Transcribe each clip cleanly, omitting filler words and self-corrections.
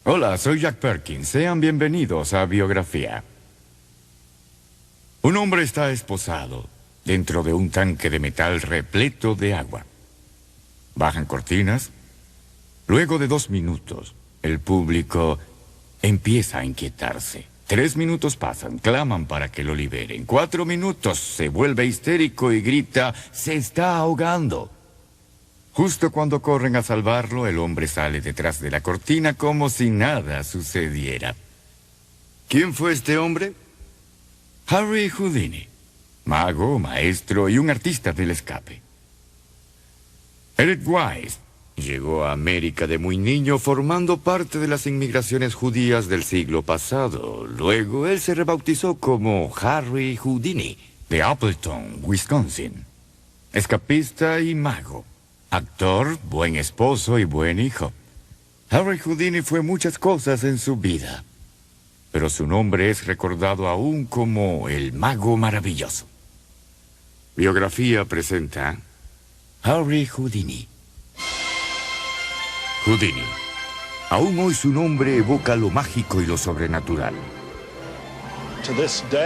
Hola, soy Jack Perkins. Sean bienvenidos a Biografía. Un hombre está esposado dentro de un tanque de metal repleto de agua. Bajan cortinas. Luego de 2 minutos, el público empieza a inquietarse. 3 minutos pasan, claman para que lo liberen. 4 minutos, se vuelve histérico y grita, ¡se está ahogando! Justo cuando corren a salvarlo, el hombre sale detrás de la cortina como si nada sucediera. ¿Quién fue este hombre? Harry Houdini, mago, maestro y un artista del escape. Eric Wise llegó a América de muy niño formando parte de las inmigraciones judías del siglo pasado. Luego él se rebautizó como Harry Houdini, de Appleton, Wisconsin. Escapista y mago. Actor, buen esposo y buen hijo. Harry Houdini fue muchas cosas en su vida, pero su nombre es recordado aún como el mago maravilloso. Biografía presenta Harry Houdini. Houdini. Aún hoy su nombre evoca lo mágico y lo sobrenatural.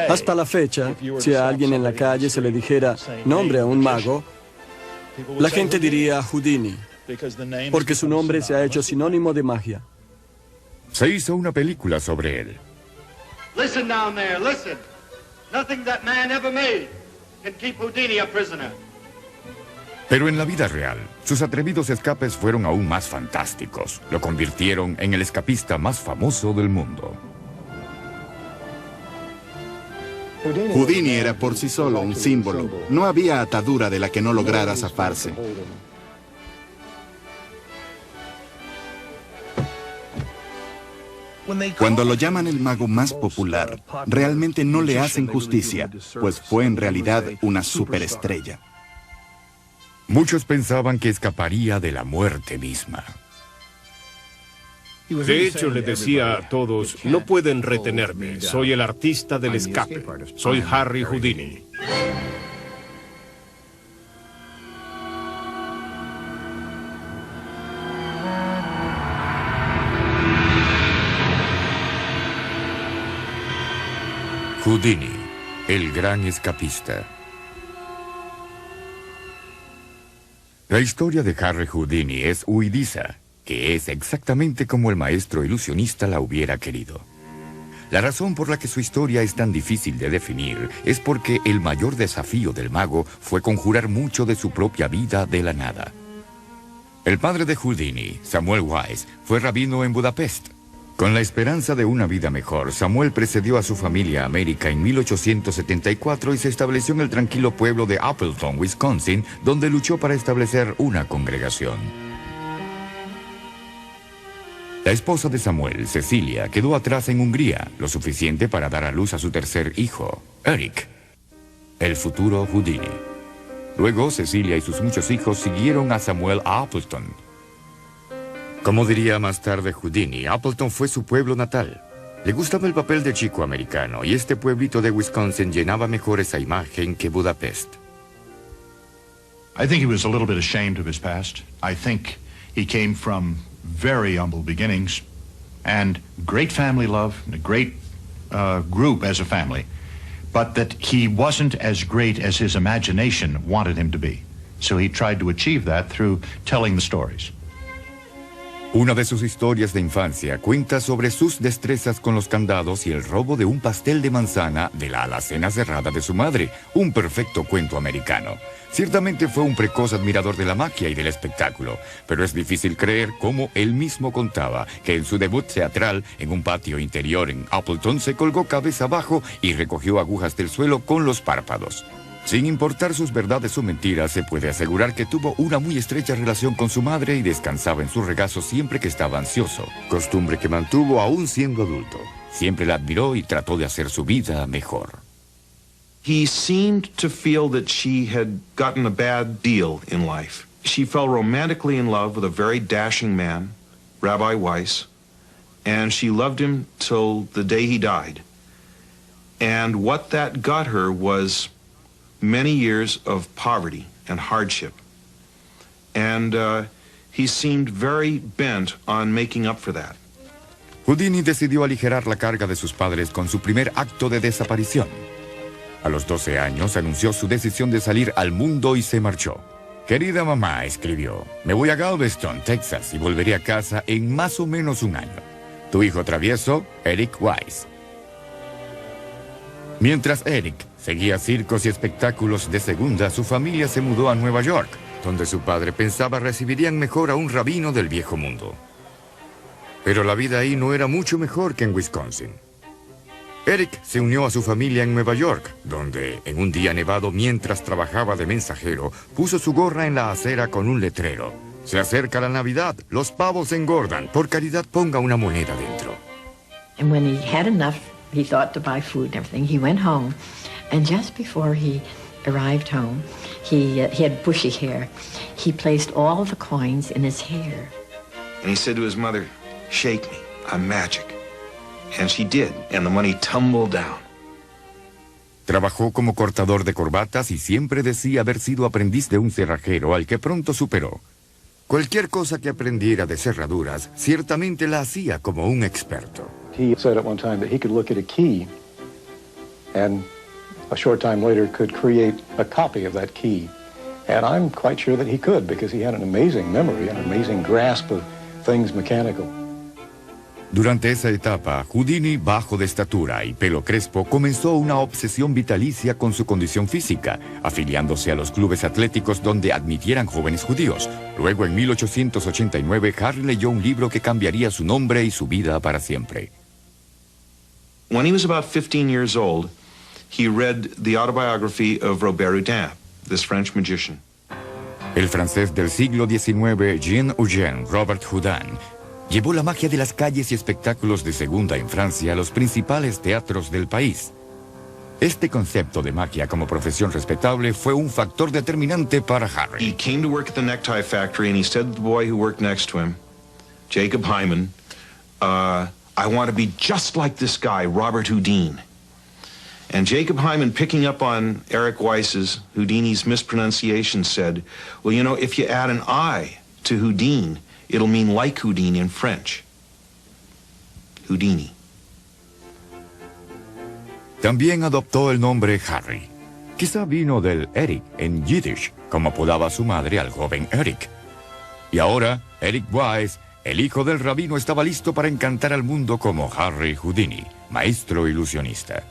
Hasta la fecha, si a alguien en la calle se le dijera nombre a un mago, la gente diría Houdini, porque su nombre se ha hecho sinónimo de magia. Se hizo una película sobre él. Listen down there, listen. Nothing that man ever made can keep Houdini a prisoner. Pero en la vida real, sus atrevidos escapes fueron aún más fantásticos. Lo convirtieron en el escapista más famoso del mundo. Houdini era por sí solo un símbolo. No había atadura de la que no lograra zafarse. Cuando lo llaman el mago más popular, realmente no le hacen justicia, pues fue en realidad una superestrella. Muchos pensaban que escaparía de la muerte misma. De hecho, le decía a todos, no pueden retenerme, soy el artista del escape, soy Harry Houdini. Houdini, el gran escapista. La historia de Harry Houdini es huidiza, que es exactamente como el maestro ilusionista la hubiera querido. La razón por la que su historia es tan difícil de definir es porque el mayor desafío del mago fue conjurar mucho de su propia vida de la nada. El padre de Houdini, Samuel Wise, fue rabino en Budapest. Con la esperanza de una vida mejor, Samuel precedió a su familia a América en 1874 y se estableció en el tranquilo pueblo de Appleton, Wisconsin, donde luchó para establecer una congregación. La esposa de Samuel, Cecilia, quedó atrás en Hungría, lo suficiente para dar a luz a su tercer hijo, Eric, el futuro Houdini. Luego, Cecilia y sus muchos hijos siguieron a Samuel a Appleton. Como diría más tarde Houdini, Appleton fue su pueblo natal. Le gustaba el papel de chico americano y este pueblito de Wisconsin llenaba mejor esa imagen que Budapest. I think he was a little bit ashamed of his past. I think he came from very humble beginnings and great family love, and a great group as a family, but that he wasn't as great as his imagination wanted him to be. So he tried to achieve that through telling the stories. Una de sus historias de infancia cuenta sobre sus destrezas con los candados y el robo de un pastel de manzana de la alacena cerrada de su madre, un perfecto cuento americano. Ciertamente fue un precoz admirador de la magia y del espectáculo, pero es difícil creer cómo él mismo contaba que en su debut teatral en un patio interior en Appleton se colgó cabeza abajo y recogió agujas del suelo con los párpados. Sin importar sus verdades o mentiras, se puede asegurar que tuvo una muy estrecha relación con su madre y descansaba en su regazo siempre que estaba ansioso, costumbre que mantuvo aún siendo adulto. Siempre la admiró y trató de hacer su vida mejor. He seemed to feel that she had gotten a bad deal in life. She fell romantically in love with a very dashing man, Rabbi Weiss, and she loved him till the day he died. And what that got her was many years of poverty and hardship. And he seemed very bent on making up for that. Houdini decidió aligerar la carga de sus padres con su primer acto de desaparición. A los 12 años anunció su decisión de salir al mundo y se marchó. Querida mamá, escribió, me voy a Galveston, Texas, y volveré a casa en más o menos un año. Tu hijo travieso, Eric Wise. Mientras Eric seguía circos y espectáculos de segunda, su familia se mudó a Nueva York, donde su padre pensaba recibirían mejor a un rabino del viejo mundo. Pero la vida ahí no era mucho mejor que en Wisconsin. Eric se unió a su familia en Nueva York, donde, en un día nevado mientras trabajaba de mensajero, puso su gorra en la acera con un letrero. Se acerca la Navidad, los pavos engordan, por caridad ponga una moneda dentro. And when he had enough, he thought to buy food and everything, he went home, and just before he arrived home, he had bushy hair. He placed all the coins in his hair. And he said to his mother, "Shake me, I'm magic." And she did, and the money tumbled down. Trabajó como cortador de corbatas y siempre decía haber sido aprendiz de un cerrajero al que pronto superó. Cualquier cosa que aprendiera de cerraduras, ciertamente la hacía como un experto. He said at one time that he could look at a key and a short time later could create a copy of that key. And I'm quite sure that he could because he had an amazing memory, an amazing grasp of things mechanical. Durante esa etapa, Houdini, bajo de estatura y pelo crespo, comenzó una obsesión vitalicia con su condición física, afiliándose a los clubes atléticos donde admitieran jóvenes judíos. Luego, en 1889, Harry leyó un libro que cambiaría su nombre y su vida para siempre. When he was about 15 years old, he read the autobiography of Robert Houdin, this French magician. El francés del siglo XIX, Jean-Eugène Robert Houdin, llevó la magia de las calles y espectáculos de segunda en Francia a los principales teatros del país. Este concepto de magia como profesión respetable fue un factor determinante para Harry. He came to work at the necktie factory and he said to the boy who worked next to him, Jacob Hyman, I want to be just like this guy, Robert Houdin. And Jacob Hyman, picking up on Eric Weiss's, Houdini's mispronunciation, said, well, you know, if you add an I to Houdin, it'll mean like Houdini in French. Houdini. También adoptó el nombre Harry. Quizá vino del Eric en Yiddish, como apodaba su madre al joven Eric. Y ahora, Eric Wise, el hijo del rabino, estaba listo para encantar al mundo como Harry Houdini, maestro ilusionista.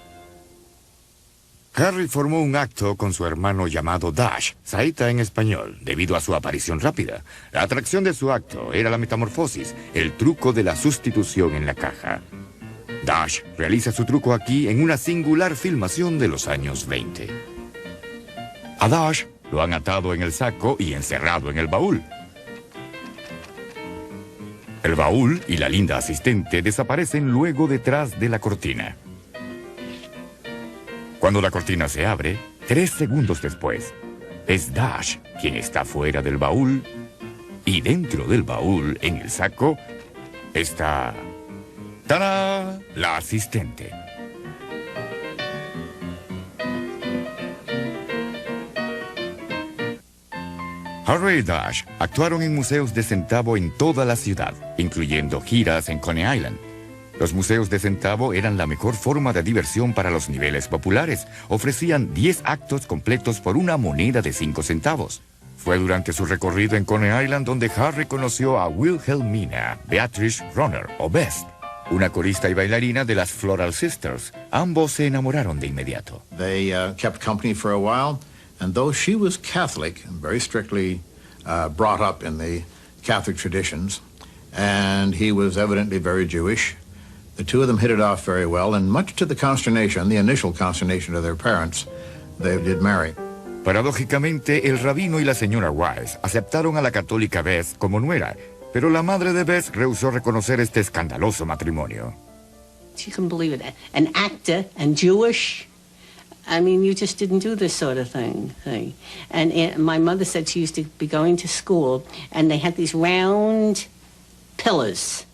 Harry formó un acto con su hermano llamado Dash, saeta en español, debido a su aparición rápida. La atracción de su acto era la metamorfosis, el truco de la sustitución en la caja. Dash realiza su truco aquí en una singular filmación de los años 20. A Dash lo han atado en el saco y encerrado en el baúl. El baúl y la linda asistente desaparecen luego detrás de la cortina. Cuando la cortina se abre, 3 segundos después, es Dash quien está fuera del baúl y dentro del baúl, en el saco, está... ¡Tará! La asistente. Harry y Dash actuaron en museos de centavo en toda la ciudad, incluyendo giras en Coney Island. Los museos de centavo eran la mejor forma de diversión para los niveles populares. Ofrecían 10 actos completos por una moneda de 5 centavos. Fue durante su recorrido en Coney Island donde Harry conoció a Wilhelmina Beatrice Runner, o Best, una corista y bailarina de las Floral Sisters. Ambos se enamoraron de inmediato. They kept company for a while, and though she was Catholic, very strictly brought up in the Catholic traditions, and he was evidently very Jewish, the two of them hit it off very well, and much to the consternation, the initial consternation of their parents, they did marry. Paradójicamente, el rabino y la señora Wise aceptaron a la católica Bess como nuera, pero la madre de Bess rehusó reconocer este escandaloso matrimonio. She couldn't believe it. An actor and Jewish. I mean, you just didn't do this sort of thing. And my mother said she used to be going to school, and they had these round pillars.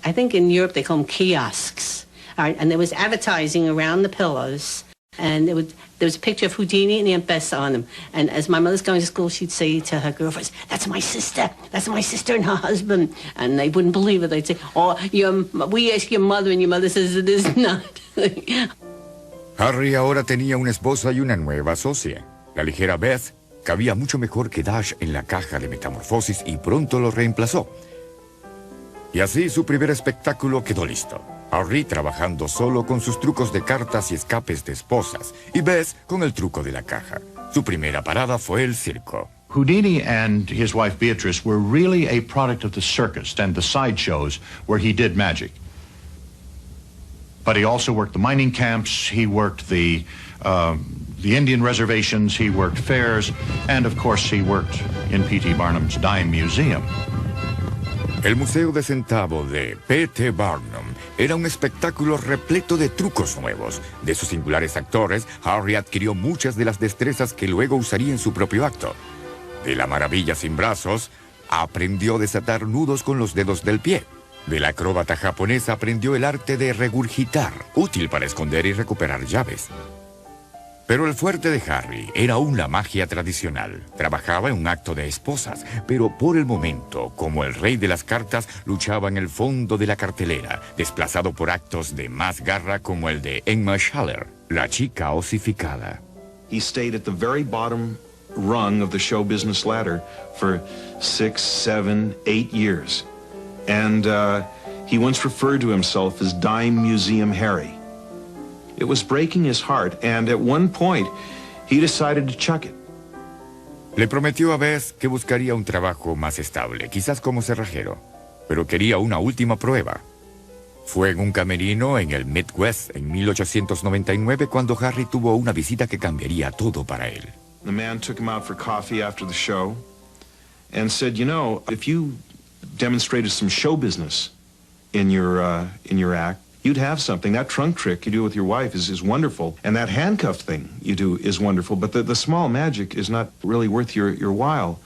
I think in Europe they call them kiosks. All right, and there was advertising around the pillars. And there was a picture of Houdini and Aunt Bess on them. And as my mother's going to school, she'd say to her girlfriends, that's my sister and her husband. And they wouldn't believe it. They'd say, oh, we ask your mother, and your mother says it is not. Harry ahora tenía una esposa y una nueva socia. La ligera Beth cabía mucho mejor que Dash en la caja de metamorfosis y pronto lo reemplazó. Y así su primer espectáculo quedó listo. Harry trabajando solo con sus trucos de cartas y escapes de esposas, y Beth con el truco de la caja. Su primera parada fue el circo. Houdini and his wife Beatrice were really a product of the circus and the sideshows where he did magic. But he also worked the mining camps, he worked the Indian reservations, he worked fairs, and of course he worked in P.T. Barnum's Dime Museum. El Museo de Centavo de P.T. Barnum era un espectáculo repleto de trucos nuevos. De sus singulares actores, Harry adquirió muchas de las destrezas que luego usaría en su propio acto. De la maravilla sin brazos, aprendió a desatar nudos con los dedos del pie. De la acróbata japonesa aprendió el arte de regurgitar, útil para esconder y recuperar llaves. Pero el fuerte de Harry era aún la magia tradicional. Trabajaba en un acto de esposas, pero por el momento, como el rey de las cartas, luchaba en el fondo de la cartelera, desplazado por actos de más garra como el de Emma Schaller, la chica osificada. He stayed at the very bottom rung of the show business ladder for 6, 7, 8 years. And he once referred to himself as Dime Museum Harry. It was breaking his heart, and at one point, he decided to chuck it. Le prometió a Beth que buscaría un trabajo más estable, quizás como cerrajero, pero quería una última prueba. Fue en un camerino en el Midwest en 1899 cuando Harry tuvo una visita que cambiaría todo para él. The man took him out for coffee after the show and said, you know, if you demonstrated some show business in your act, you'd have something. That trunk trick you do with your wife is wonderful. And that handcuff thing you do is wonderful. But the small magic is not really worth your while.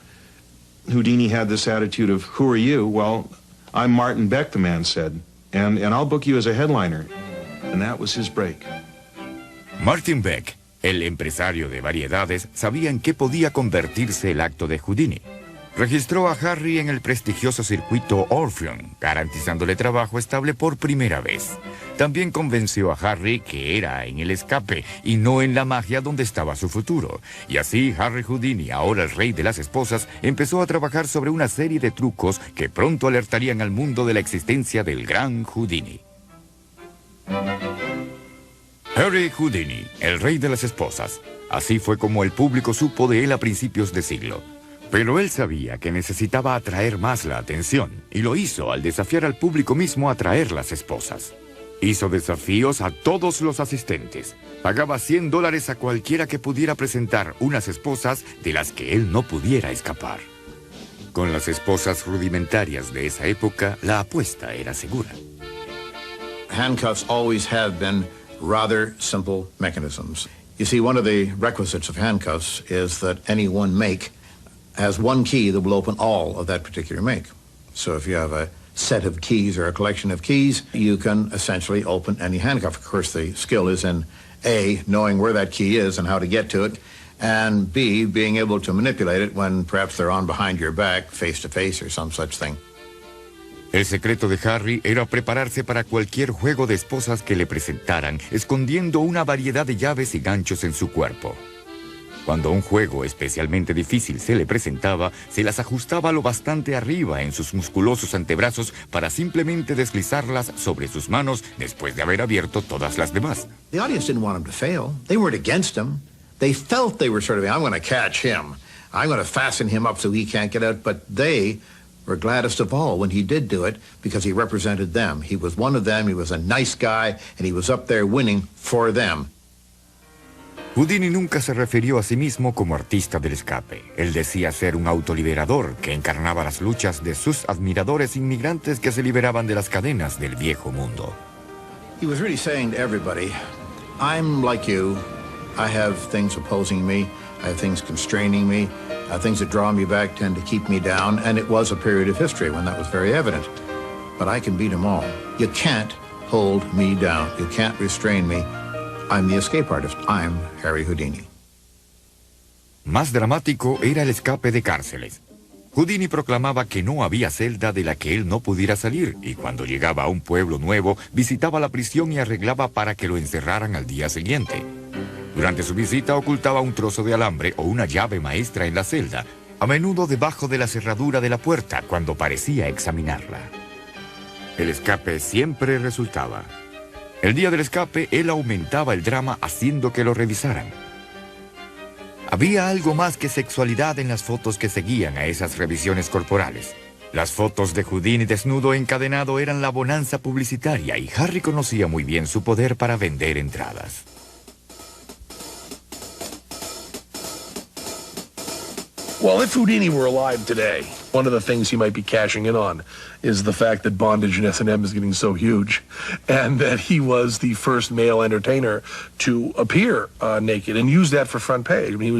Houdini had this attitude of, who are you? Well, I'm Martin Beck, the man said. And I'll book you as a headliner. And that was his break. Martin Beck, el empresario de variedades, sabía en qué podía convertirse el acto de Houdini. Registró a Harry en el prestigioso circuito Orpheum, garantizándole trabajo estable por primera vez. También convenció a Harry que era en el escape y no en la magia donde estaba su futuro. Y así Harry Houdini, ahora el rey de las esposas, empezó a trabajar sobre una serie de trucos que pronto alertarían al mundo de la existencia del gran Houdini. Harry Houdini, el rey de las esposas. Así fue como el público supo de él a principios de siglo. Pero él sabía que necesitaba atraer más la atención, y lo hizo al desafiar al público mismo a traer las esposas. Hizo desafíos a todos los asistentes. Pagaba $100 a cualquiera que pudiera presentar unas esposas de las que él no pudiera escapar. Con las esposas rudimentarias de esa época, la apuesta era segura. Handcuffs always have been rather simple mechanisms. You see, one of the requisites of handcuffs is that any one make has one key that will open all of that particular make. So if you have a set of keys or a collection of keys, you can essentially open any handcuff. Of course, the skill is in A, knowing where that key is and how to get to it, and B, being able to manipulate it when perhaps they're on behind your back, face to face or some such thing. El secreto de Harry era prepararse para cualquier juego de esposas que le presentaran, escondiendo una variedad de llaves y ganchos en su cuerpo. Cuando un juego especialmente difícil se le presentaba, se las ajustaba lo bastante arriba en sus musculosos antebrazos para simplemente deslizarlas sobre sus manos después de haber abierto todas las demás. The audience didn't want him to fail. They weren't against him. They felt they were sort of, I'm going to catch him. I'm going to fasten him up so he can't get out. But they were gladdest of all when he did do it because he represented them. He was one of them. He was a nice guy, and he was up there winning for them. Houdini nunca se refirió a sí mismo como artista del escape. Él decía ser un autoliberador que encarnaba las luchas de sus admiradores inmigrantes que se liberaban de las cadenas del viejo mundo. He was really saying to everybody, I'm like you. I have things opposing me. I have things constraining me. Things that draw me back tend to keep me down. And it was a period of history when that was very evident. But I can beat them all. You can't hold me down. You can't restrain me. I'm the escape artist. I'm Harry Houdini. Más dramático era el escape de cárceles. Houdini proclamaba que no había celda de la que él no pudiera salir, y cuando llegaba a un pueblo nuevo, visitaba la prisión y arreglaba para que lo encerraran al día siguiente. Durante su visita ocultaba un trozo de alambre o una llave maestra en la celda, a menudo debajo de la cerradura de la puerta cuando parecía examinarla. El escape siempre resultaba. El día del escape, él aumentaba el drama haciendo que lo revisaran. Había algo más que sexualidad en las fotos que seguían a esas revisiones corporales. Las fotos de Houdini desnudo encadenado eran la bonanza publicitaria y Harry conocía muy bien su poder para vender entradas. Well, if Houdini were alive today, one of the things he might be cashing in on is the fact that bondage in S&M is getting so huge, and that he was the first male entertainer to appear naked and use that for front page. I mean,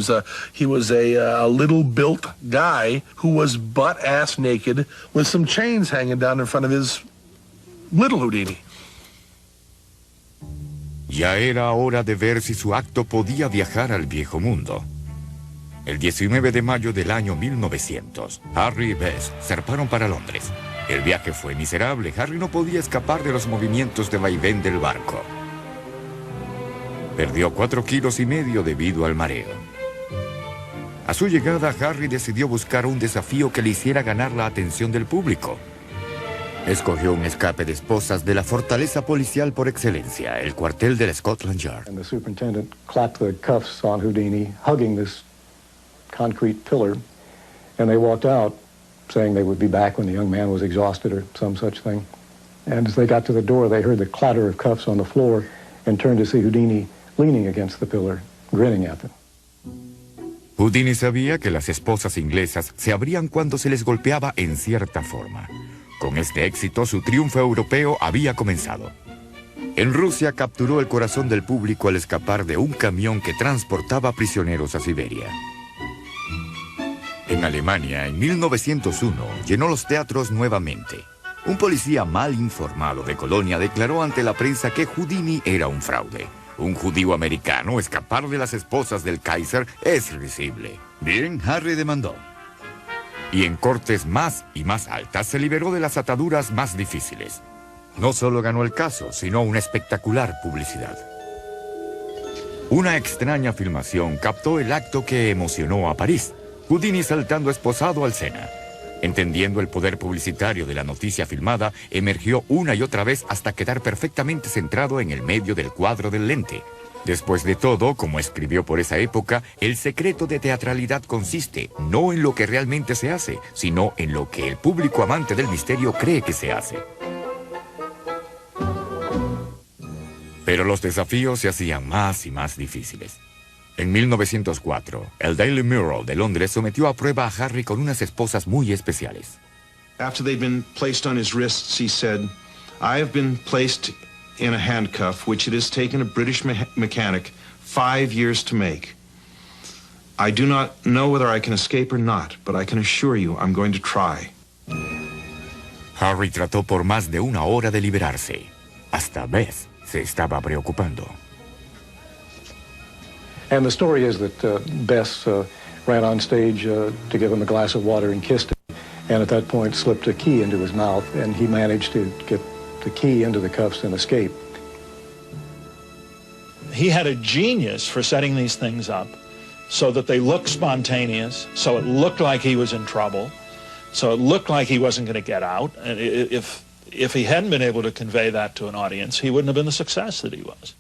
he was a little built guy who was butt-ass naked with some chains hanging down in front of his little Houdini. Ya era hora de ver si su acto podía viajar al viejo mundo. El 19 de mayo del año 1900, Harry y Bess zarparon para Londres. El viaje fue miserable. Harry no podía escapar de los movimientos de vaivén del barco. Perdió 4,5 kilos debido al mareo. A su llegada, Harry decidió buscar un desafío que le hiciera ganar la atención del público. Escogió un escape de esposas de la fortaleza policial por excelencia, el cuartel del Scotland Yard. And the superintendent clapped the cuffs on Houdini, hugging this concrete pillar, and they walked out saying they would be back when the young man was exhausted or some such thing. And as they got to the door, they heard the clatter of cuffs on the floor and turned to see Houdini leaning against the pillar, grinning at them. Houdini sabía que las esposas inglesas se abrían cuando se les golpeaba en cierta forma. Con este éxito, su triunfo europeo había comenzado. En Rusia capturó el corazón del público al escapar de un camión que transportaba prisioneros a Siberia. En Alemania, en 1901, llenó los teatros nuevamente. Un policía mal informado de Colonia declaró ante la prensa que Houdini era un fraude. Un judío americano escapar de las esposas del Kaiser es risible. Bien, Harry demandó. Y en cortes más y más altas se liberó de las ataduras más difíciles. No solo ganó el caso, sino una espectacular publicidad. Una extraña filmación captó el acto que emocionó a París. Houdini saltando esposado al Sena. Entendiendo el poder publicitario de la noticia filmada, emergió una y otra vez hasta quedar perfectamente centrado en el medio del cuadro del lente. Después de todo, como escribió por esa época, el secreto de teatralidad consiste no en lo que realmente se hace, sino en lo que el público amante del misterio cree que se hace. Pero los desafíos se hacían más y más difíciles. En 1904, el Daily Mirror de Londres sometió a prueba a Harry con unas esposas muy especiales. After they'd been placed on his wrists, he said, I have been placed in a handcuff which it has taken a British mechanic 5 years to make. I do not know whether I can escape or not, but I can assure you I'm going to try. Harry trató por más de 1 hora de liberarse. Hasta Beth se estaba preocupando. And the story is that Bess ran on stage to give him a glass of water and kissed him, and at that point slipped a key into his mouth, and he managed to get the key into the cuffs and escape. He had a genius for setting these things up so that they looked spontaneous, so it looked like he was in trouble, so it looked like he wasn't going to get out. And if he hadn't been able to convey that to an audience, he wouldn't have been the success that he was.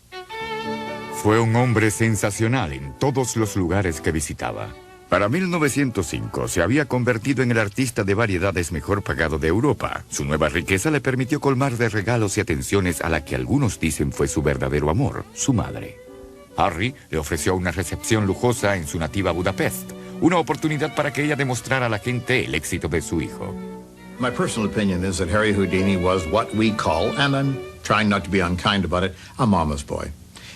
Fue un hombre sensacional en todos los lugares que visitaba. Para 1905 se había convertido en el artista de variedades mejor pagado de Europa. Su nueva riqueza le permitió colmar de regalos y atenciones a la que algunos dicen fue su verdadero amor, su madre. Harry le ofreció una recepción lujosa en su nativa Budapest, una oportunidad para que ella demostrara a la gente el éxito de su hijo. My personal opinion is that Harry Houdini was what we call, and I'm trying not to be unkind about it, a mama's boy.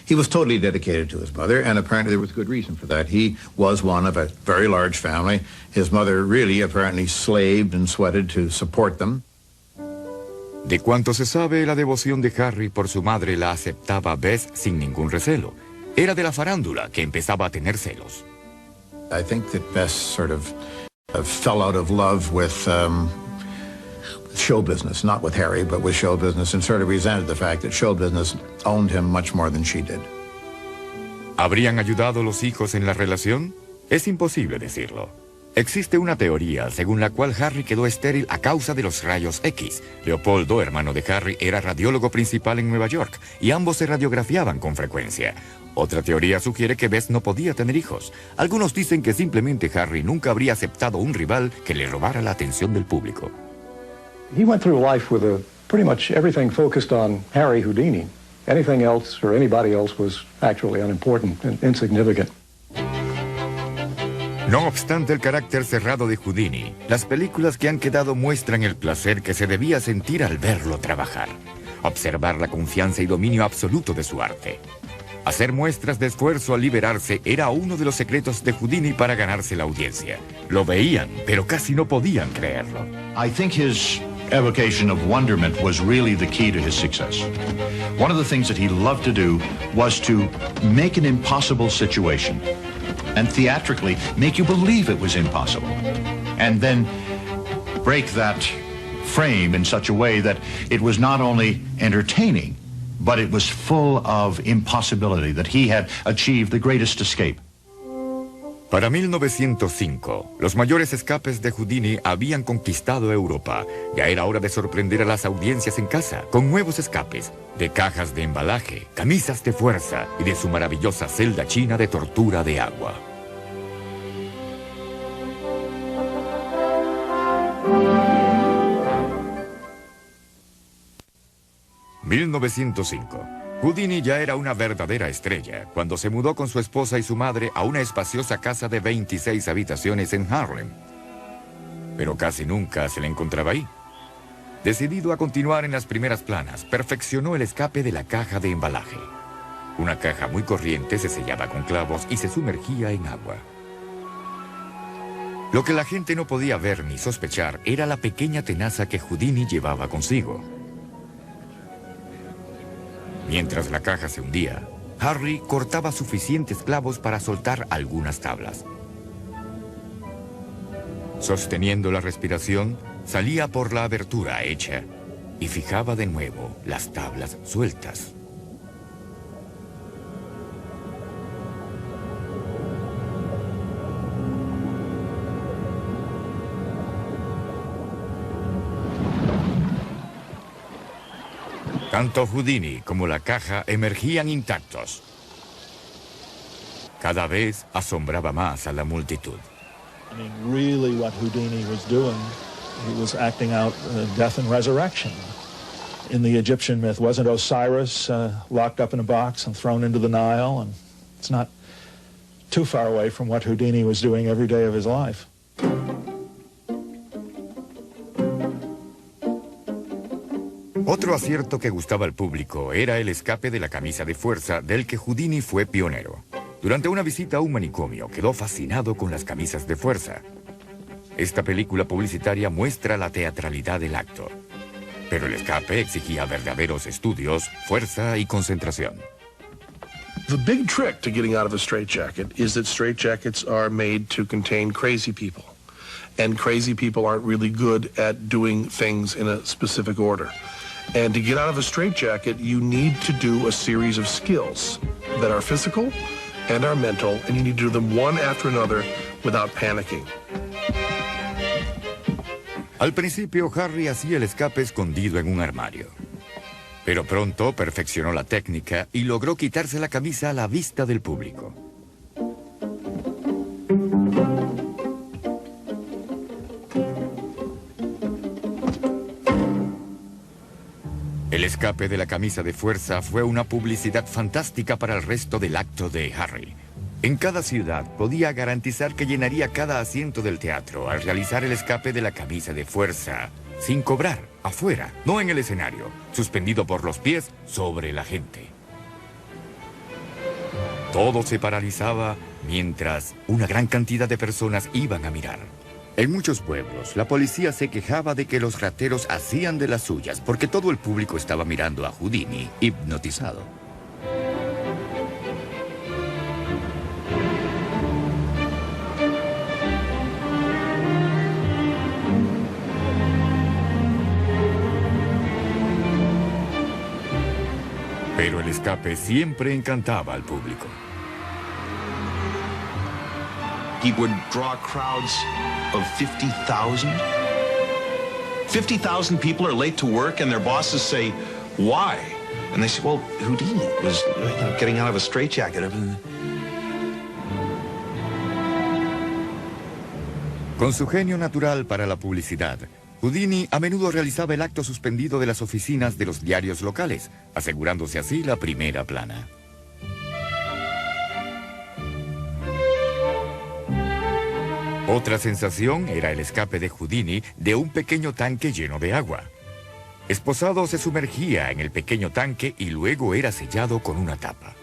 He was totally dedicated to his mother, and apparently there was good reason for that. He was one of a very large family. His mother really apparently slaved and sweated to support them. De cuanto se sabe, la devoción de Harry por su madre la aceptaba Beth sin ningún recelo. Era de la farándula que empezaba a tener celos. I think that Beth sort of fell out of love with show business, not with Harry, but with show business, and sort of resented the fact that show business owned him much more than she did. ¿Habrían ayudado los hijos en la relación? Es imposible decirlo. Existe una teoría según la cual Harry quedó estéril a causa de los rayos X. Leopoldo, hermano de Harry, era radiólogo principal en Nueva York y ambos se radiografiaban con frecuencia. Otra teoría sugiere que Beth no podía tener hijos. Algunos dicen que simplemente Harry nunca habría aceptado un rival que le robara la atención del público. He went through life with pretty much everything focused on Harry Houdini. Anything else or anybody else was actually unimportant and insignificant. No obstante el carácter cerrado de Houdini, las películas que han quedado muestran el placer que se debía sentir al verlo trabajar. Observar la confianza y dominio absoluto de su arte. Hacer muestras de esfuerzo al liberarse era uno de los secretos de Houdini para ganarse la audiencia. Lo veían, pero casi no podían creerlo. I think his evocation of wonderment was really the key to his success. One of the things that he loved to do was to make an impossible situation and theatrically make you believe it was impossible, and then break that frame in such a way that it was not only entertaining, but it was full of impossibility, that he had achieved the greatest escape. Para 1905, los mayores escapes de Houdini habían conquistado Europa. Ya era hora de sorprender a las audiencias en casa con nuevos escapes, de cajas de embalaje, camisas de fuerza y de su maravillosa celda china de tortura de agua. «1905. Houdini ya era una verdadera estrella cuando se mudó con su esposa y su madre a una espaciosa casa de 26 habitaciones en Harlem. Pero casi nunca se le encontraba ahí. Decidido a continuar en las primeras planas, perfeccionó el escape de la caja de embalaje. Una caja muy corriente se sellaba con clavos y se sumergía en agua. Lo que la gente no podía ver ni sospechar era la pequeña tenaza que Houdini llevaba consigo. Mientras la caja se hundía, Harry cortaba suficientes clavos para soltar algunas tablas. Sosteniendo la respiración, salía por la abertura hecha y fijaba de nuevo las tablas sueltas. Tanto Houdini como la caja emergían intactos. Cada vez asombraba más a la multitud. I mean, really what Houdini was doing, he was acting out death and resurrection. In the Egyptian myth, wasn't Osiris locked up in a box and thrown into the Nile? And it's not too far away from what Houdini was doing every day of his life. Otro acierto que gustaba al público era el escape de la camisa de fuerza del que Houdini fue pionero. Durante una visita a un manicomio quedó fascinado con las camisas de fuerza. Esta película publicitaria muestra la teatralidad del acto. Pero el escape exigía verdaderos estudios, fuerza y concentración. The big trick to getting out of a straitjacket is that straitjackets are made to contain crazy people. And crazy people aren't really good at doing things in a specific order. And to get out of a straitjacket, you need to do a series of skills that are physical and are mental, and you need to do them one after another without panicking. Al principio, Harry hacía el escape escondido en un armario. Pero pronto perfeccionó la técnica y logró quitarse la camisa a la vista del público. El escape de la camisa de fuerza fue una publicidad fantástica para el resto del acto de Harry. En cada ciudad podía garantizar que llenaría cada asiento del teatro al realizar el escape de la camisa de fuerza, sin cobrar, afuera, no en el escenario, suspendido por los pies sobre la gente. Todo se paralizaba mientras una gran cantidad de personas iban a mirar. En muchos pueblos, la policía se quejaba de que los rateros hacían de las suyas porque todo el público estaba mirando a Houdini, hipnotizado. Pero el escape siempre encantaba al público. He would draw crowds of 50,000. 50,000 people are late to work and their bosses say, why? And they say, well, Houdini was getting out of a straitjacket. Con su genio natural para la publicidad, Houdini a menudo realizaba el acto suspendido de las oficinas de los diarios locales, asegurándose así la primera plana. Otra sensación era el escape de Houdini de un pequeño tanque lleno de agua. Esposado se sumergía en el pequeño tanque y luego era sellado con una tapa.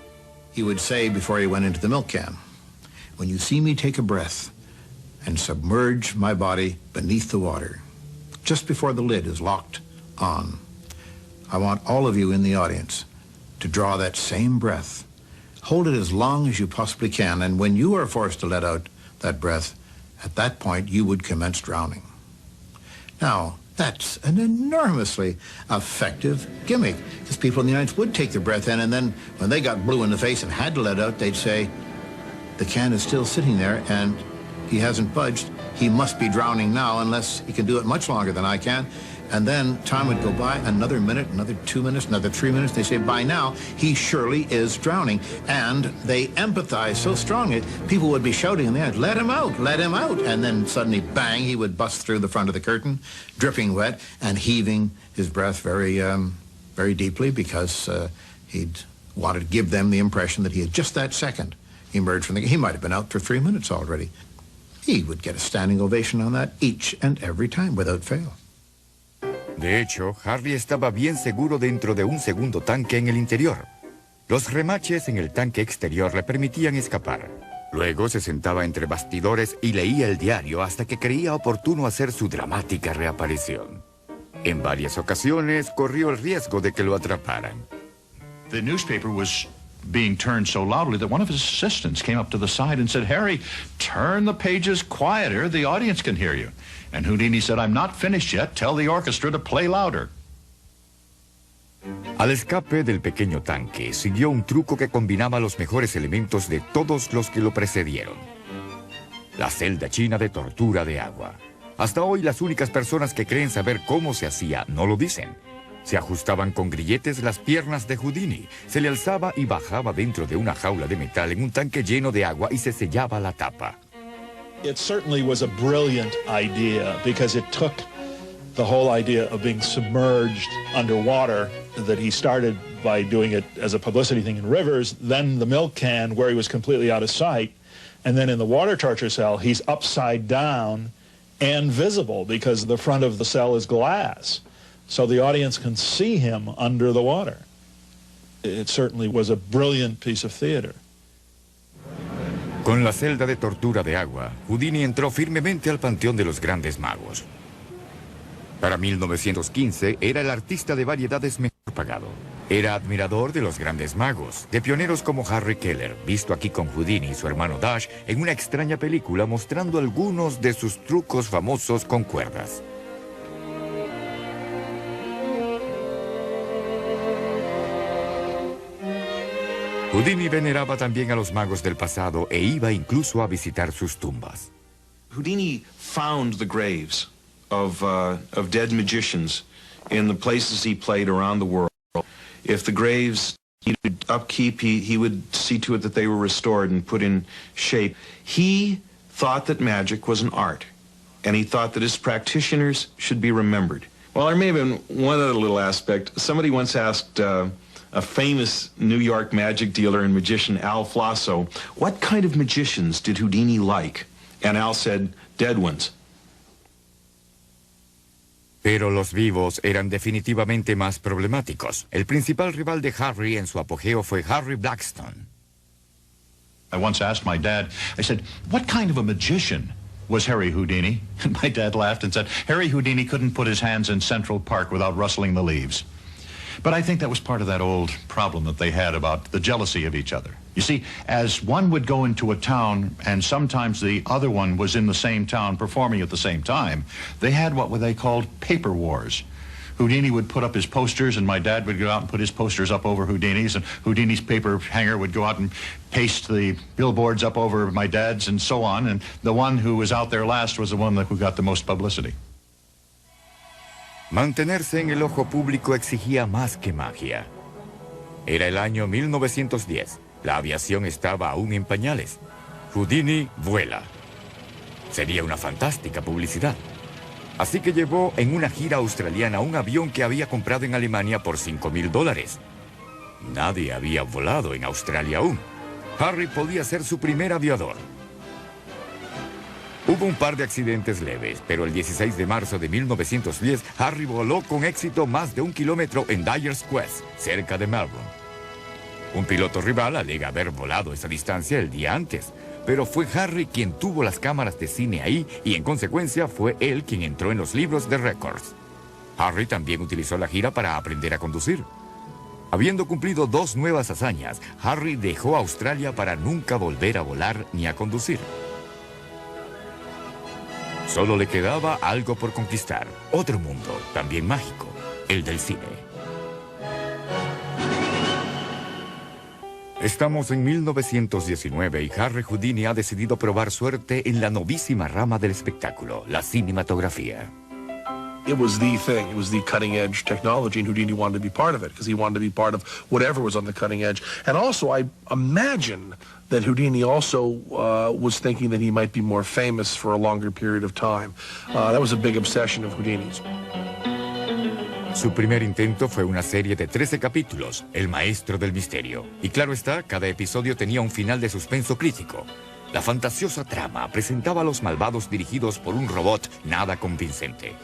He would say before he went into the milk can, "When you see me take a breath and submerge my body beneath the water, just before the lid is locked on, I want all of you in the audience to draw that same breath. Hold it as long as you possibly can, and when you are forced to let out that breath, at that point you would commence drowning." Now, that's an enormously effective gimmick, because people in the audience would take their breath in, and then when they got blue in the face and had to let out, they'd say, the can is still sitting there, and he hasn't budged. He must be drowning now, unless he can do it much longer than I can. And then time would go by, another minute, another 2 minutes, another 3 minutes. They say, by now, he surely is drowning. And they empathize so strongly, people would be shouting in the end, let him out, let him out. And then suddenly, bang, he would bust through the front of the curtain, dripping wet and heaving his breath very, very deeply, because he'd wanted to give them the impression that he had just that second emerged from the... He might have been out for 3 minutes already. He would get a standing ovation on that each and every time, without fail. De hecho, Harry estaba bien seguro dentro de un segundo tanque en el interior. Los remaches en el tanque exterior le permitían escapar. Luego se sentaba entre bastidores y leía el diario hasta que creía oportuno hacer su dramática reaparición. En varias ocasiones corrió el riesgo de que lo atraparan. The newspaper was being turned so loudly that one of his assistants came up to the side and said, "Harry, turn the pages quieter, the audience can hear you." And Houdini said, "I'm not finished yet, tell the orchestra to play louder." Al escape del pequeño tanque siguió un truco que combinaba los mejores elementos de todos los que lo precedieron. La celda china de tortura de agua. Hasta hoy las únicas personas que creen saber cómo se hacía no lo dicen. Se ajustaban con grilletes las piernas de Houdini, se le alzaba y bajaba dentro de una jaula de metal en un tanque lleno de agua y se sellaba la tapa. It certainly was a brilliant idea, because it took the whole idea of being submerged underwater, that he started by doing it as a publicity thing in rivers, then the milk can where he was completely out of sight, and then in the water torture cell he's upside down and visible because the front of the cell is glass, so the audience can see him under the water. It certainly was a brilliant piece of theater. Con la celda de tortura de agua, Houdini entró firmemente al panteón de los grandes magos. Para 1915 era el artista de variedades mejor pagado. Era admirador de los grandes magos, de pioneros como Harry Keller, visto aquí con Houdini y su hermano Dash en una extraña película mostrando algunos de sus trucos famosos con cuerdas. Houdini veneraba también a los magos del pasado e iba incluso a visitar sus tumbas. Houdini found the graves of dead magicians in the places he played around the world. If the graves needed upkeep, he would see to it that they were restored and put in shape. He thought that magic was an art, and he thought that his practitioners should be remembered. Well, there may have been one other little aspect. Somebody once asked a famous New York magic dealer and magician, Al Flosso, what kind of magicians did Houdini like? And Al said, dead ones. Pero los vivos eran definitivamente más problemáticos. El principal rival de Harry en su apogeo fue Harry Blackstone. I once asked my dad, I said, what kind of a magician was Harry Houdini. And my dad laughed and said, Harry Houdini couldn't put his hands in Central Park without rustling the leaves. But I think that was part of that old problem that they had about the jealousy of each other. You see, as one would go into a town and sometimes the other one was in the same town performing at the same time, they had what they called paper wars. Houdini would put up his posters and my dad would go out and put his posters up over Houdini's, and Houdini's paper hanger would go out and paste the billboards up over my dad's and so on, and the one who was out there last was the one who got the most publicity. Mantenerse en el ojo público exigía más que magia. Era el año 1910. La aviación estaba aún en pañales. Houdini vuela. Sería una fantástica publicidad. Así que llevó en una gira australiana un avión que había comprado en Alemania por $5,000. Nadie había volado en Australia aún. Harry podía ser su primer aviador. Hubo un par de accidentes leves, pero el 16 de marzo de 1910, Harry voló con éxito más de 1 kilómetro en Dyer's Quest, cerca de Melbourne. Un piloto rival alega haber volado esa distancia el día antes, pero fue Harry quien tuvo las cámaras de cine ahí y en consecuencia fue él quien entró en los libros de récords. Harry también utilizó la gira para aprender a conducir. Habiendo cumplido 2 nuevas hazañas, Harry dejó Australia para nunca volver a volar ni a conducir. Solo le quedaba algo por conquistar, otro mundo, también mágico, el del cine. Estamos en 1919 y Harry Houdini ha decidido probar suerte en la novísima rama del espectáculo, la cinematografía. It was the thing. It was the cutting edge technology, and Houdini wanted to be part of it because he wanted to be part of whatever was on the cutting edge. And also, I imagine that Houdini also was thinking that he might be more famous for a longer period of time. That was a big obsession of Houdini's. Su primer intento fue una serie de 13 capítulos, El Maestro del Misterio. Y claro está, cada episodio tenía un final de suspenso crítico. La fantasiosa trama presentaba a los malvados dirigidos por un robot nada convincente.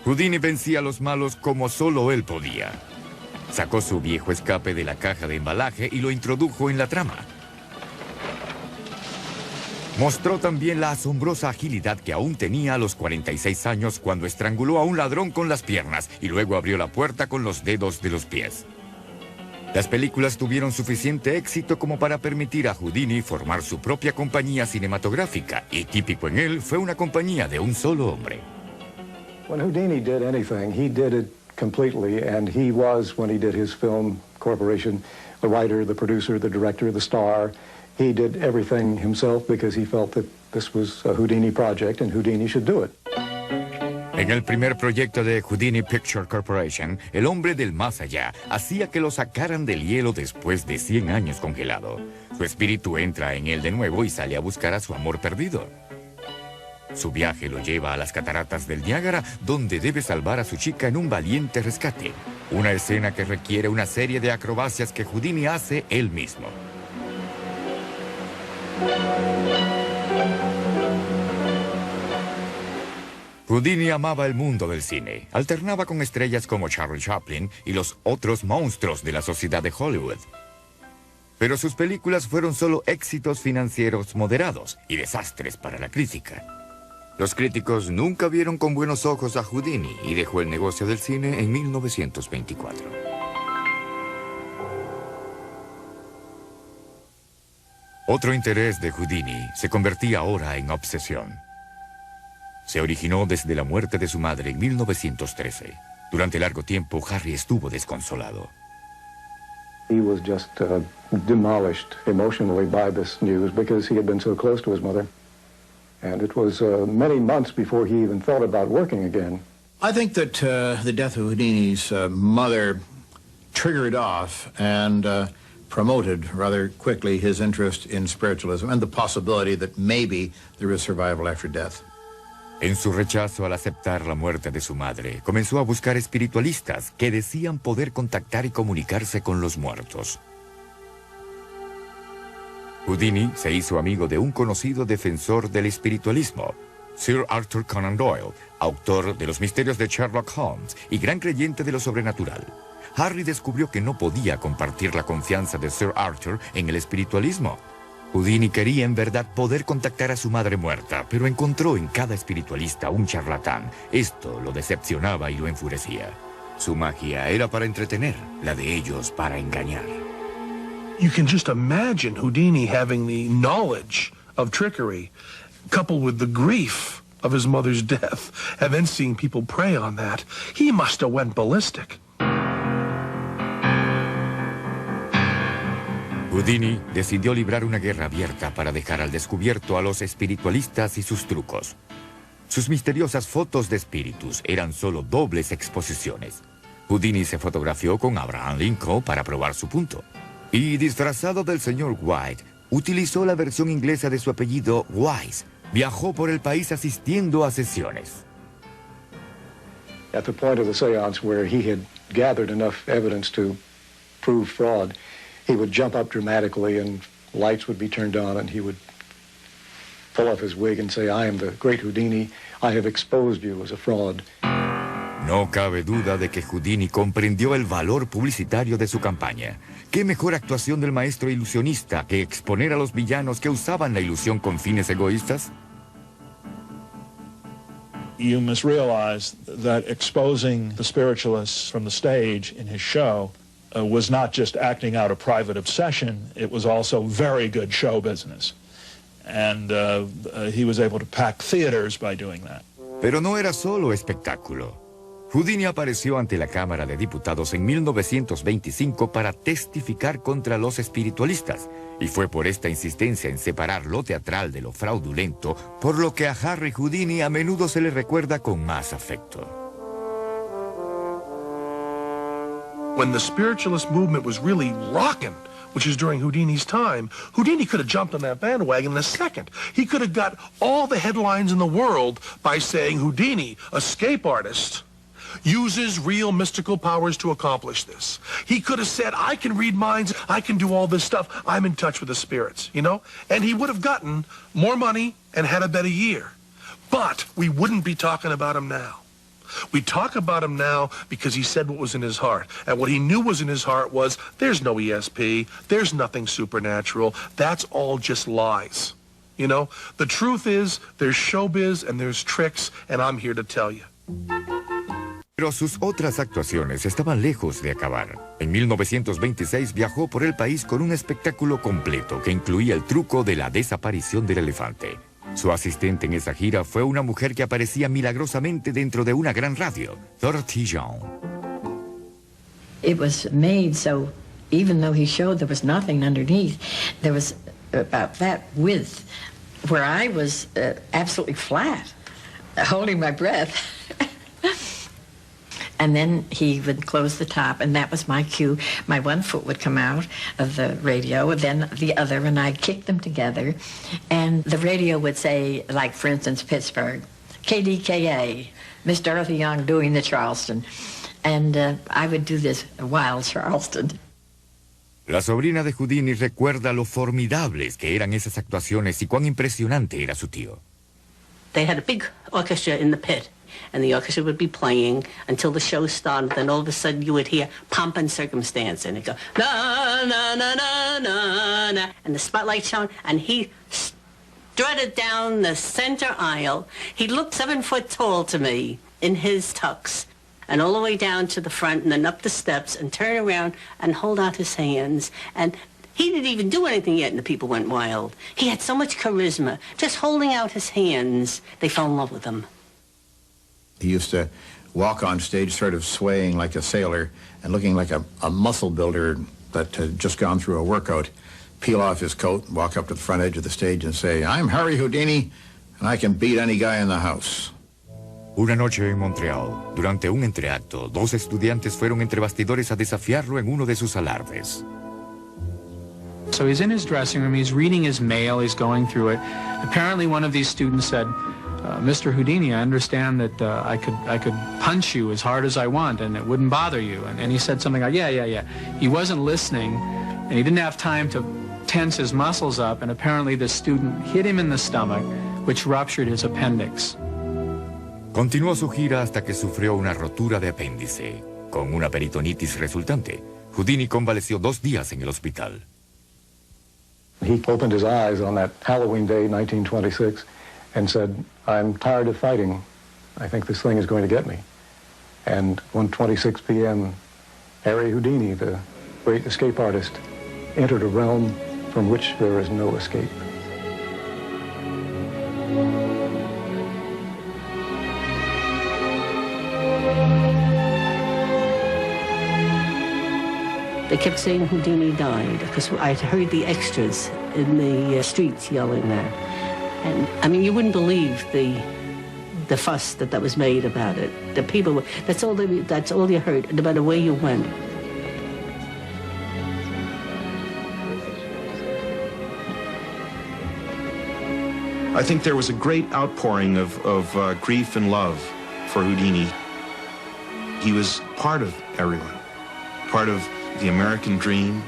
Houdini vencía a los malos como solo él podía. Sacó su viejo escape de la caja de embalaje y lo introdujo en la trama. Mostró también la asombrosa agilidad que aún tenía a los 46 años cuando estranguló a un ladrón con las piernas y luego abrió la puerta con los dedos de los pies. Las películas tuvieron suficiente éxito como para permitir a Houdini formar su propia compañía cinematográfica y típico en él fue una compañía de un solo hombre. When Houdini did anything, he did it completely, and he was, when he did his film corporation, the writer, the producer, the director, the star. He did everything himself because he felt that this was a Houdini project and Houdini should do it. En el primer proyecto de Houdini Picture Corporation, el hombre del más allá hacía que lo sacaran del hielo después de 100 años congelado. Su espíritu entra en él de nuevo y sale a buscar a su amor perdido. Su viaje lo lleva a las cataratas del Niágara, donde debe salvar a su chica en un valiente rescate. Una escena que requiere una serie de acrobacias que Houdini hace él mismo. Houdini amaba el mundo del cine. Alternaba con estrellas como Charlie Chaplin y los otros monstruos de la sociedad de Hollywood. Pero sus películas fueron solo éxitos financieros moderados y desastres para la crítica. Los críticos nunca vieron con buenos ojos a Houdini y dejó el negocio del cine en 1924. Otro interés de Houdini se convertía ahora en obsesión. Se originó desde la muerte de su madre en 1913. Durante largo tiempo, Harry estuvo desconsolado. He was just demolished emotionally by this news because he had been so close to his mother. And it was many months before he even thought about working again. I think that the death of Houdini's mother triggered off and promoted rather quickly his interest in spiritualism and the possibility that maybe there is survival after death. En su rechazo al aceptar la muerte de su madre, comenzó a buscar espiritualistas que decían poder contactar y comunicarse con los muertos. Houdini se hizo amigo de un conocido defensor del espiritualismo, Sir Arthur Conan Doyle, autor de Los misterios de Sherlock Holmes y gran creyente de lo sobrenatural. Harry descubrió que no podía compartir la confianza de Sir Arthur en el espiritualismo. Houdini quería en verdad poder contactar a su madre muerta, pero encontró en cada espiritualista un charlatán. Esto lo decepcionaba y lo enfurecía. Su magia era para entretener, la de ellos para engañar. You can just imagine Houdini having the knowledge of trickery, coupled with the grief of his mother's death, and then seeing people prey on that. He must have went ballistic. Houdini decidió librar una guerra abierta para dejar al descubierto a los espiritualistas y sus trucos. Sus misteriosas fotos de espíritus eran solo dobles exposiciones. Houdini se fotografió con Abraham Lincoln para probar su punto. Y disfrazado del señor White, utilizó la versión inglesa de su apellido Wise. Viajó por el país asistiendo a sesiones. At the point of the seance where he had gathered enough evidence to prove fraud, he would jump up dramatically and lights would be turned on and he would pull off his wig and say, "I am the great Houdini. I have exposed you as a fraud." No cabe duda de que Houdini comprendió el valor publicitario de su campaña. ¿Qué mejor actuación del maestro ilusionista que exponer a los villanos que usaban la ilusión con fines egoístas? You must realize that exposing the spiritualists from the stage in his show was not just acting out a private obsession, it was also very good show business. And he was able to pack theaters by doing that. Pero no era solo espectáculo. Houdini apareció ante la Cámara de Diputados en 1925 para testificar contra los espiritualistas, y fue por esta insistencia en separar lo teatral de lo fraudulento, por lo que a Harry Houdini a menudo se le recuerda con más afecto. When the spiritualist movement was really rocking, which is during Houdini's time, Houdini could have jumped on that bandwagon in a second. He could have got all the headlines in the world by saying Houdini, escape artist, uses real mystical powers to accomplish this. He could have said, I can read minds, I can do all this stuff, I'm in touch with the spirits, you know? And he would have gotten more money and had a better year. But we wouldn't be talking about him now. We talk about him now because he said what was in his heart. And what he knew was in his heart was, there's no ESP, there's nothing supernatural, that's all just lies. You know, the truth is, there's showbiz and there's tricks, and I'm here to tell you. Pero sus otras actuaciones estaban lejos de acabar. En 1926 viajó por el país con un espectáculo completo que incluía el truco de la desaparición del elefante. Su asistente en esa gira fue una mujer que aparecía milagrosamente dentro de una gran radio, Dorothy Young. It was made so, even though he showed there was nothing underneath, there was about that width where I was absolutely flat, holding my breath. And then he would close the top, and that was my cue. My one foot would come out of the radio, and then the other, and I'd kick them together. And the radio would say, like, for instance, Pittsburgh, KDKA, Miss Dorothy Young doing the Charleston. And I would do this wild Charleston. La sobrina de Houdini recuerda lo formidables que eran esas actuaciones y cuán impresionante era su tío. They had a big orchestra in the pit, and the orchestra would be playing until the show started. Then all of a sudden you would hear Pomp and Circumstance, and it'd go, na, na, na, na, na, na, and the spotlight shone, and he strutted down the center aisle. He looked 7 foot tall to me in his tux, and all the way down to the front, and then up the steps, and turn around and hold out his hands, and he didn't even do anything yet, and the people went wild. He had so much charisma. Just holding out his hands, they fell in love with him. He used to walk on stage sort of swaying like a sailor and looking like a muscle builder that had just gone through a workout, peel off his coat, walk up to the front edge of the stage and say, I'm Harry Houdini, and I can beat any guy in the house. Una noche en Montreal, durante un entreacto, 2 estudiantes fueron entre bastidores a desafiarlo en uno de sus alardes. So he's in his dressing room, he's reading his mail, he's going through it. Apparently one of these students said, Mr. Houdini, I understand that I could punch you as hard as I want and it wouldn't bother you. And he said something like, yeah. He wasn't listening and he didn't have time to tense his muscles up, and apparently the student hit him in the stomach, which ruptured his appendix. Continuó su gira hasta que sufrió una rotura de apéndice. Con una peritonitis resultante, Houdini convaleció 2 días en el hospital. He opened his eyes on that Halloween day, 1926, and said, "I'm tired of fighting. I think this thing is going to get me." And 1:26 p.m., Harry Houdini, the great escape artist, entered a realm from which there is no escape. They kept saying Houdini died, because I heard the extras in the streets yelling that. And, I mean, you wouldn't believe the fuss that was made about it. The people, that's all you heard, no matter where you went. I think there was a great outpouring of grief and love for Houdini. He was part of everyone, part of the American dream.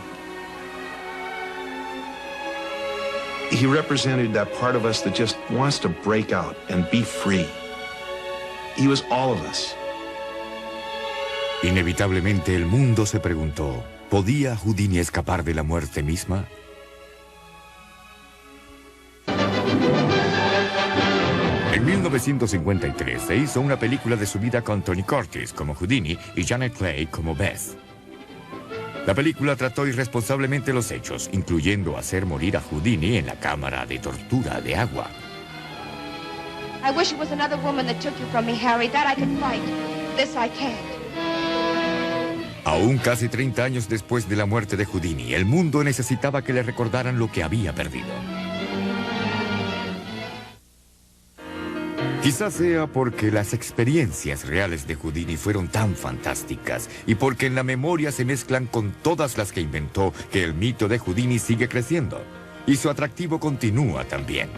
He represented that part of us that just wants to break out and be free. He was all of us. Inevitablemente el mundo se preguntó, ¿podía Houdini escapar de la muerte misma? En 1953 se hizo una película de su vida con Tony Curtis como Houdini y Janet Leigh como Beth. La película trató irresponsablemente los hechos, incluyendo hacer morir a Houdini en la cámara de tortura de agua. I wish it was another woman that took you from me, Harry. That I could fight. This I can't. Aún casi 30 años después de la muerte de Houdini, el mundo necesitaba que le recordaran lo que había perdido. Quizás sea porque las experiencias reales de Houdini fueron tan fantásticas y porque en la memoria se mezclan con todas las que inventó que el mito de Houdini sigue creciendo y su atractivo continúa también.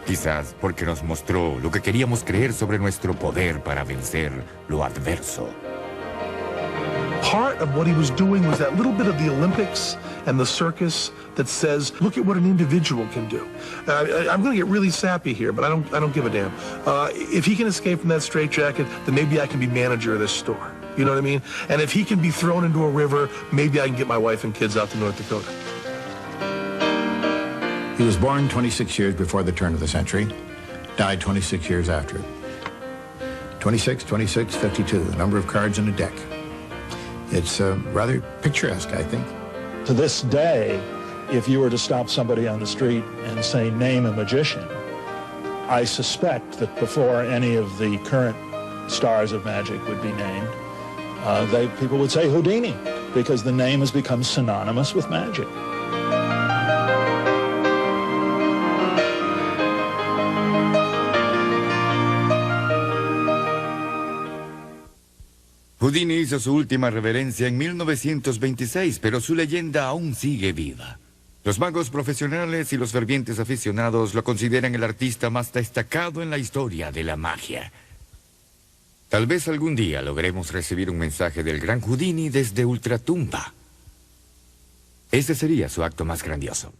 Quizás porque nos mostró lo que queríamos creer sobre nuestro poder para vencer lo adverso. Part of what he was doing was that little bit of the Olympics and the circus that says, look at what an individual can do. I'm going to get really sappy here, but I don't give a damn. If he can escape from that straitjacket, then maybe I can be manager of this store. You know what I mean? And if he can be thrown into a river, maybe I can get my wife and kids out to North Dakota. He was born 26 years before the turn of the century, died 26 years after it. 26, 26, 52, the number of cards in a deck. It's rather picturesque, I think. To this day, if you were to stop somebody on the street and say, name a magician, I suspect that before any of the current stars of magic would be named, people would say Houdini, because the name has become synonymous with magic. Houdini hizo su última reverencia en 1926, pero su leyenda aún sigue viva. Los magos profesionales y los fervientes aficionados lo consideran el artista más destacado en la historia de la magia. Tal vez algún día logremos recibir un mensaje del gran Houdini desde Ultratumba. Ese sería su acto más grandioso.